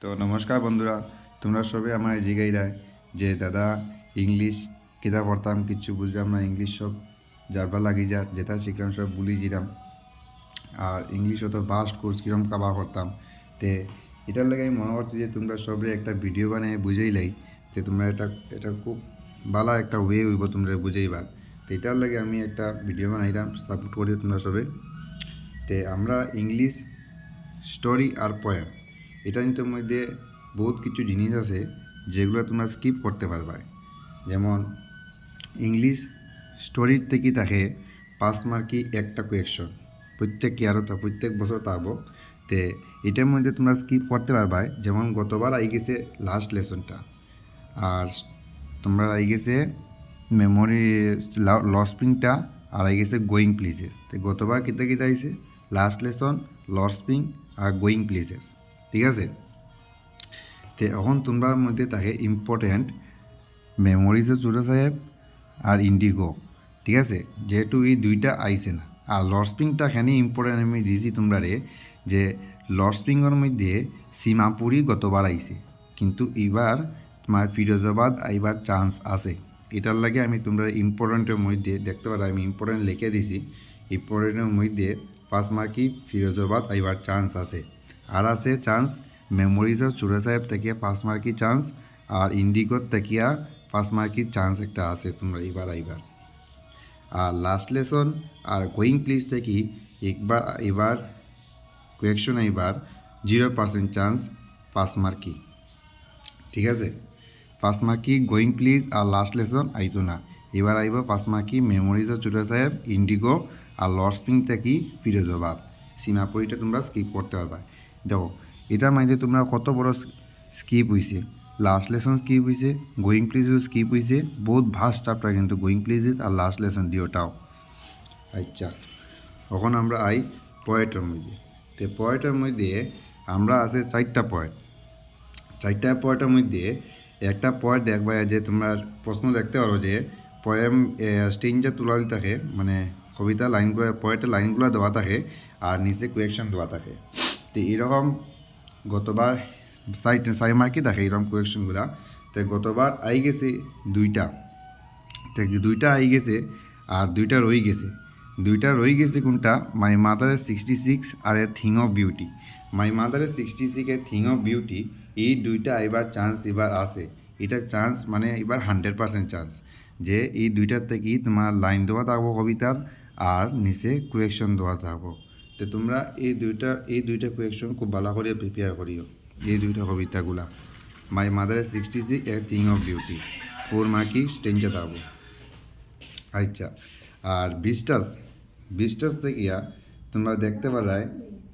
তো নমস্কার বন্ধুরা, তোমরা সবাই আমার জিগাইরা যে দাদা ইংলিশ কিতা পড়তাম কিছু বুঝলাম না, ইংলিশ সব যারবার লাগি যার যেটা শিখলাম সব ভুলি জিরাম। আর ইংলিশ অত বাস্ট কোর্স কিরম কাবা করতাম তে এটার লাগে আমি মনে করছি যে তোমরা সবাই একটা ভিডিও বানিয়ে বুঝাইলাই যে তোমরা এটা খুব ভালো একটা ওয়ে হইব তোমরা বুঝাইবার। তো এটার লাগে আমি একটা ভিডিও বানাইলাম, সাপোর্ট করিও তোমরা সবাই। তে আমরা ইংলিশ স্টোরি আর পোয়েম এটার মধ্যে বহুত কিছু জিনিস আছে যেগুলো তোমরা স্কিপ করতে পারবা। যেমন ইংলিশ স্টোরির থেকে থাকে 5 মার্কি একটা কোয়েকশন প্রত্যেক ইয়ারও প্রত্যেক বছর তাবো। তে এটার মধ্যে তোমরা স্কিপ করতে পারবা। যেমন গতবার আই গেছে লাস্ট লেসনটা, আর তোমরা আই গেছে মেমোরি লসপিংটা, আর আই গেছে গোয়িং প্লেসেস। তো গতবার কিতা কিতা আইছে লাস্ট লেসন, লসপিং আর গোয়িং প্লেসেস, ঠিক আছে। তো এখন তোমরার মধ্যে থাকে ইম্পর্টেন্ট মেমোরিজ অফ চুরা সাহেব আর ইন্ডিগো, ঠিক আছে। যেহেতু এই দুইটা আইছে না, আর লসপিংটা এখানে ইম্পর্টেন্ট আমি দিয়েছি তোমরা রে, যে লসপিংয়ের মধ্যে সীমাপুরি গতবার আইছে, কিন্তু এবার তোমার ফিরোজাবাদ আইবার চান্স আছে। এটার লাগে আমি তোমরা ইম্পর্টেন্টের মধ্যে দেখতে পারো, আমি ইম্পর্টেন্ট লিখে দিছি। ইম্পর্টেন্টের মধ্যে 5 মার্কি ফিরোজাবাদ আইবার চান্স আছে, আর আছে চান্স মেমোরিজ অফ চুরা সাহেব থেকে 5 মার্কি চান্স, আর ইন্ডিগোর তেকিয়া 5 মার্কির চান্স একটা আছে তোমরা এবার। আর লাস্ট লেসন আর গোয়িং প্লিজ থেকে এবার কোয়েকশন এবার 0% চান্স 5 মার্কি, ঠিক আছে। 5 মার্কি গোয়িং প্লিজ আর লাস্ট লেসন আইতো না, এবার আইব 5 মার্কি মেমোরিজ অফ চুরা সাহেব, ইন্ডিগো আর লসপিং থেকে ফিরোজাবাদ। সীমাপুরিটা তোমরা স্কিপ করতে পারবা। দেখো এটার মধ্যে তোমরা কত বড় স্কিপ হয়েছে, লাস্ট লেসন স্কিপ হয়েছে, গোয়িং প্লিজও স্কিপ হয়েছে, বহুত ভাস্ট চ্যাপ্টার কিন্তু গোয়িং প্লিজ আর লাস্ট লেসন দিওটাও। আচ্ছা, এখন আমরা আই পয়েটের মধ্যে। তো পয়েটের মধ্যে আমরা আছে 4টা পয়েন্ট। 4টা পয়েন্টের মধ্যে একটা পয়েন্ট দেখবা যে তোমরা প্রশ্ন দেখতে পারো যে পয়েম স্টেঞ্জা তুলা থাকে, মানে কবিতা লাইনগুলো পয়েন্টের লাইনগুলো দেওয়া থাকে আর নিচে কোয়েকশন দেওয়া থাকে। তো এরকম গতবার 4 মার্কই থাকে এরকম কোয়েকশনগুলা। তো গতবার আই গেছে 2টা, তো 2টা আই গেছে আর 2টা রয়ে গেছে। 2টা রয়ে গেছে কোনটা, মাই মাদারের 66 আর a thing of beauty. My মাদারের 66 এ থিং অফ বিউটি, এই 2টা এবার চান্স এবার আছে। এটা চান্স মানে এবার 100% চান্স যে এই 2টার থেকেই তোমার লাইন দেওয়া থাকবো কবিতার, আর নিচে কোয়েকশন দেওয়া থাকবো। তো তোমরা এই দুইটা কোয়েকশন খুব ভালো করে প্রিপেয়ার করিও। এই 2টা কবিতাগুলা মাই মাদারের 66 এ থিং অফ বিউটি 4 মার্কি স্টেঞ্জা থাকবো। আচ্ছা, আর বিস্টাস দেখিয়া তোমরা দেখতে পারায়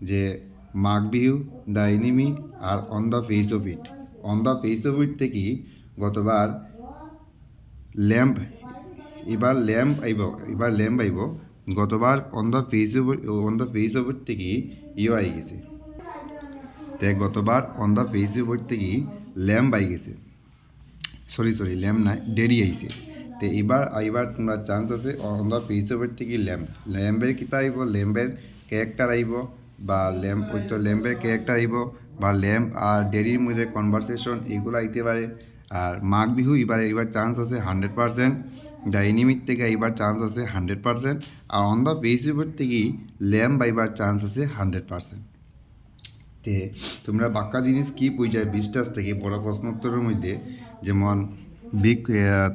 যে মাঘ বিহু, দ্য এনিমি আর on the face of it. On the face of it থেকে গতবার ল্যাম্প, এবার ল্যাম্প আইব। গতবার on the face of it থেকে ইও আই গেছে। তে গতবার on the face of it থেকে ল্যাম্প আই গেছে, সরি ল্যাম্প নাই ডেরি আইছে। তো এবার তোমরা চান্স আছে on the face of it থেকে ল্যাম্পের কিতা আইব, ল্যাম্পের ক্যারেক্টার আইব, বা ল্যাম্পের ক্যারেক্টার আইব, বা ল্যাম্প আর ডেরির মধ্যে কনভারসেশন এগুলো আইতে পারে। আর মাঘ বিহু এবার চান্স আছে 100%, দ্য এনিমির থেকে এবার চান্স আছে 100%, আর on the face of it থেকে ল্যাম্প আইবার চান্স আছে 100%। তে তোমরা বাক্কা জিনিস কি হয়ে যায় 20টা থেকে বড় প্রশ্ন উত্তরের মধ্যে, যেমন বিগ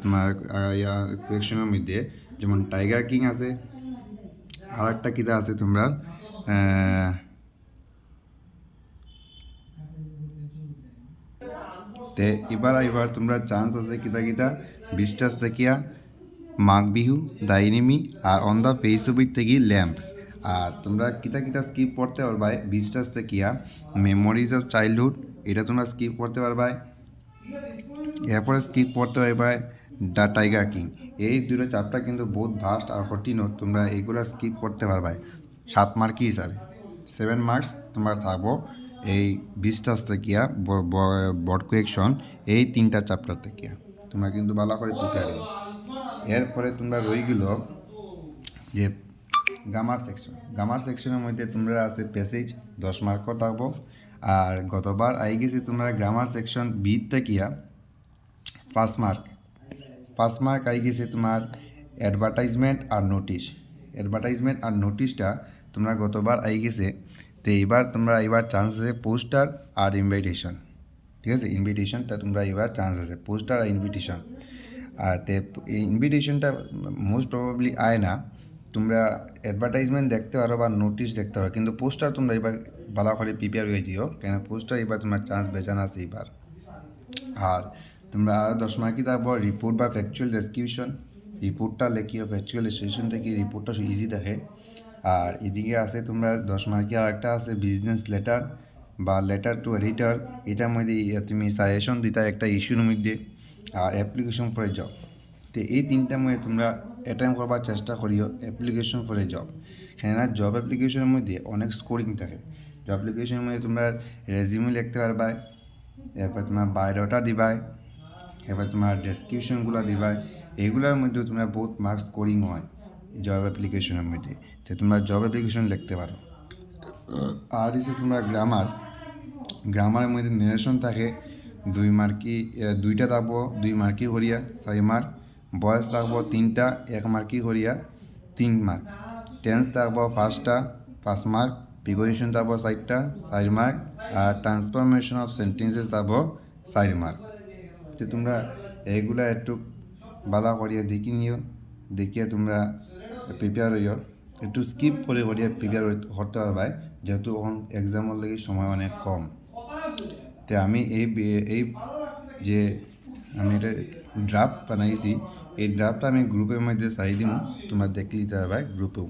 তোমার কোয়েকশনের মধ্যে যেমন টাইগার কিং আছে, আর একটা কিতা আছে তোমরা তে এবার তোমরা চান্স আছে কিতা 20টা থেকে মাঘ বিহু, দ্য এনিমি আর on the face of it থেকে ল্যাম্প। আর তোমরা কিতা স্কিপ করতে পারবা 20টা থেকে মেমোরিজ অফ চাইল্ডহুড, এটা তোমরা স্কিপ করতে পারবা। এরপরে স্কিপ করতে পারবা দ্য টাইগার কিং। এই 2টা চ্যাপ্টার কিন্তু বহুত ভাস্ট আর কঠিন, তোমরা এইগুলো স্কিপ করতে পারবা 7 মার্কি হিসাবে। 7 মার্কস তোমরা থাকবো এই 20টা থেকে বড কোয়েকশন এই 3টা চ্যাপ্টার থেকে। তোমরা কিন্তু ভালো করে প্রিপেয়ার করো। এরপরে তোমরা রয়ে গেল যে গামার সেকশনের মধ্যে তোমরা আছে প্যাসেজ 10 মার্কর থাকবো, আর গতবার আই গেছি তোমরা গ্রামার সেকশন বি থাকিয়া 5 মার্ক 5 মার্ক আই গেছে তোমার অ্যাডভার্টাইজমেন্ট আর নোটিশ। অ্যাডভার্টাইজমেন্ট আর নোটিশটা তোমরা গতবার আই গেছে, তো এইবার তোমরা এবার চান্স আছে পোস্টার আর ইনভাইটেশন। ঠিক আছে, ইনভিটেশনটা তোমরা এবার চান্স আছে পোস্টার আর ইনভিটেশন। আর তে এই ইনভিটেশনটা মোস্ট প্রবাবলি আয় না, তোমরা অ্যাডভার্টাইজমেন্ট দেখতে পারো বা নোটিশ দেখতে পারো, কিন্তু পোস্টার তোমরা এবার ভালো করে প্রিপেয়ার হয়ে দিও, কেন পোস্টার এবার তোমার চান্স বেচান আছে এবার। আর তোমরা আরও 10 মার্কই থাকবো রিপোর্ট বা ফ্যাকচুয়াল ডেসক্রিপশন। রিপোর্টটা লেখিও, ফ্যাকচুয়াল ডেসক্রিপশন থেকে রিপোর্টটা ইজি থাকে। আর এদিকে আছে তোমরা 10 মার্কি আর একটা আছে বিজনেস লেটার বা লেটার টু এডিটর। এটার মধ্যে তুমি সাজেশন দিতা একটা ইস্যুর মধ্যে, আর অ্যাপ্লিকেশন ফর এ জব। তো এই তিনটার মধ্যে তোমরা অ্যাটেম্প করবার চেষ্টা করিও অ্যাপ্লিকেশন ফর এ জব। কেননা জব অ্যাপ্লিকেশনের মধ্যে অনেক স্কোরিং থাকে। জব অ্যাপ্লিকেশনের মধ্যে তোমরা রেজিউমে লিখতে পারবা, এরপর তোমার বায়োডাটা দিবাই, এবার তোমার ডেসক্রিপশনগুলো দিবাই। এইগুলোর মধ্যেও তোমরা বহুত মার্কস স্কোরিং হয় জব অ্যাপ্লিকেশনের মধ্যে, তো তোমরা জব অ্যাপ্লিকেশন লিখতে পারো। আর হচ্ছে তোমরা গ্রামারের মধ্যে নেরেশন থাকে 2 মার্কি, 2টা থাকবো 2 মার্কি হরিয়া 4 মার্ক। বয়স থাকবো 3টা 1 মার্কি হরিয়া 3 মার্ক। টেন্স থাকবো 5টা 5 মার্ক। প্রিপোজিশন থাকবো 4টা 4 মার্ক। আর ট্রান্সফরমেশন অফ সেন্টেন্সেস থাকবো 4 মার্ক। তো তোমরা এইগুলা একটু ভালো করিয়া দেখি নিও, দেখিয়ে তোমরা প্রিপেয়ার হইও। একটু স্কিপ করে করিয়া প্রিপেয়ার করতে পারবাই, যেহেতু এখন এক্সামের লাগি সময় অনেক কম। তো আমি এই যে আমি এটা ড্রাফট বানাইছি, এই ড্রাফটটা আমি গ্রুপের মধ্যে চাই দিম, তোমরা দেখলি যাবে গ্রুপেও।